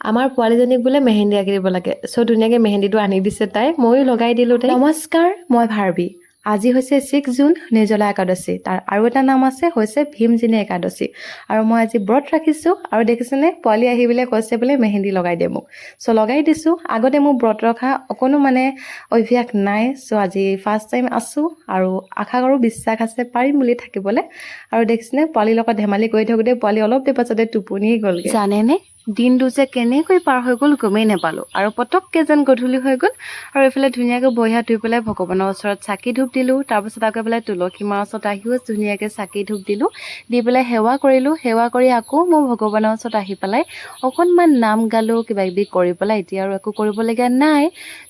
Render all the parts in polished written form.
আমাৰ পোৱালীজনীক বোলে মেহেন্দি আঁকি দিব লাগে, চ' ধুনীয়াকৈ মেহেন্দিটো আনি দিছে তাই, ময়ো লগাই দিলোঁ তাই। নমস্কাৰ, মই ভাৰ্বি। আজি হৈছে 6 জুন নিৰ্জলা একাদশী। তাৰ আৰু এটা নাম হৈছে ভীমজিনী একাদশী। আৰু মই আজি ব্ৰত ৰাখিছোঁ আৰু দেখিছেনে পোৱালি আহি বোলে কৈছে বোলে মেহেন্দি লগাই দিয়ে মোক। চ' লগাই দিছোঁ। আগতে মোৰ ব্ৰত ৰখা অকণো অভ্যাস নাই। চ' আজি ফাৰ্ষ্ট টাইম আছোঁ আৰু আশা কৰোঁ বিশ্বাস আছে পাৰিম বুলি থাকিবলৈ। আৰু দেখিছেনে পোৱালিৰ লগত ধেমালি কৰি থাকোঁতে পোৱালি অলপ দেৰি পাছতে টোপনিয়ে গ'লগৈ। জানেনে দিনটো যে কেনেকৈ পাৰ হৈ গ'ল গমেই নাপালোঁ আৰু পটককৈ যেন গধূলি হৈ গ'ল। আৰু এইফালে ধুনীয়াকৈ বহি হাত ধুই পেলাই ভগৱানৰ ওচৰত চাকি ধূপ দিলোঁ। তাৰপিছত আকৌ পেলাই তুলসী মাৰ ওচৰত আহিও ধুনীয়াকৈ চাকি ধূপ দিলোঁ, দি পেলাই সেৱা কৰিলোঁ। সেৱা কৰি আকৌ মই ভগৱানৰ ওচৰত আহি পেলাই অকণমান নাম গালোঁ, কিবা কিবি কৰি পেলাই এতিয়া আৰু একো কৰিবলগীয়া নাই।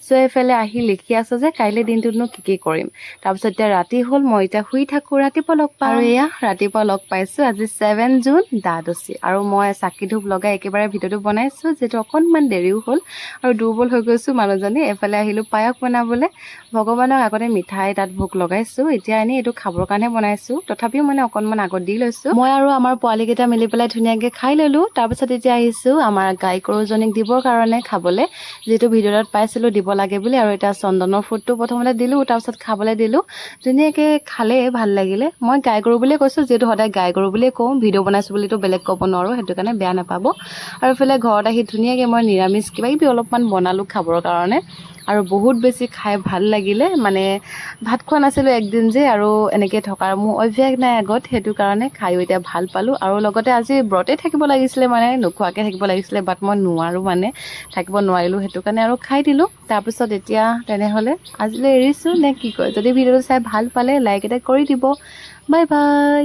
চ' এইফালে আহি লিখি আছোঁ যে কাইলৈ দিনটোতনো কি কৰিম। তাৰপিছত এতিয়া ৰাতি হ'ল, মই এতিয়া শুই থাকোঁ, ৰাতিপুৱা লগ পাম। আৰু এয়া ৰাতিপুৱা লগ পাইছোঁ। আজি 7 জুন দ্বাদশী আৰু মই চাকি ধূপ লগাই একেবাৰে ভিডিঅ'টো বনাইছোঁ, যিহেতু অকণমান দেৰিও হ'ল আৰু দুৰ্বল হৈ গৈছোঁ মানুহজনী। এফালে আহিলোঁ পায়স বনাবলৈ। ভগৱানক আগতে মিঠাই তাত ভোগ লগাইছোঁ, এতিয়া এনেই এইটো খাবৰ কাৰণে বনাইছোঁ। তথাপিও অকণমান আগত দি লৈছোঁ। মই আৰু আমাৰ পোৱালীকেইটা মিলি পেলাই ধুনীয়াকৈ খাই ল'লোঁ। তাৰপিছত এতিয়া আহিছোঁ আমাৰ গাই গৰুজনীক দিবৰ কাৰণে খাবলৈ, যিহেতু ভিডিঅ'ত পাইছিলোঁ দিব লাগে বুলি। আৰু এতিয়া চন্দনৰ ফুটটো প্ৰথমতে দিলোঁ, তাৰপিছত খাবলৈ দিলোঁ। ধুনীয়াকৈ খালে, ভাল লাগিলে। মই গাই গৰু বুলিয়ে কৈছোঁ, যিহেতু সদায় গাই গৰু বুলিয়ে কওঁ, ভিডিঅ' বনাইছোঁ বুলিতো বেলেগ ক'ব নোৱাৰোঁ, সেইটো কাৰণে বেয়া নাপাব। আৰু এইফালে ঘৰত আহি ধুনীয়াকৈ মই নিৰামিষ কিবা কিবি অলপমান বনালোঁ খাবৰ কাৰণে। আৰু বহুত বেছি খাই ভাল লাগিলে। ভাত খোৱা নাছিলোঁ একদিন যে, আৰু এনেকৈ থকাৰ মোৰ অভ্যাস নাই আগত, সেইটো কাৰণে খায়ো এতিয়া ভাল পালোঁ। আৰু লগতে আজি ব্ৰতেই থাকিব লাগিছিলে, নোখোৱাকৈ থাকিব লাগিছিলে, বাট মই নোৱাৰোঁ থাকিব নোৱাৰিলোঁ, সেইটো কাৰণে আৰু খাই দিলোঁ। তাৰপিছত এতিয়া তেনেহ'লে আজিলৈ এৰিছোঁ নে কি কয়। যদি ভিডিঅ'টো চাই ভাল পালে লাইক এটা কৰি দিব। Bye bye.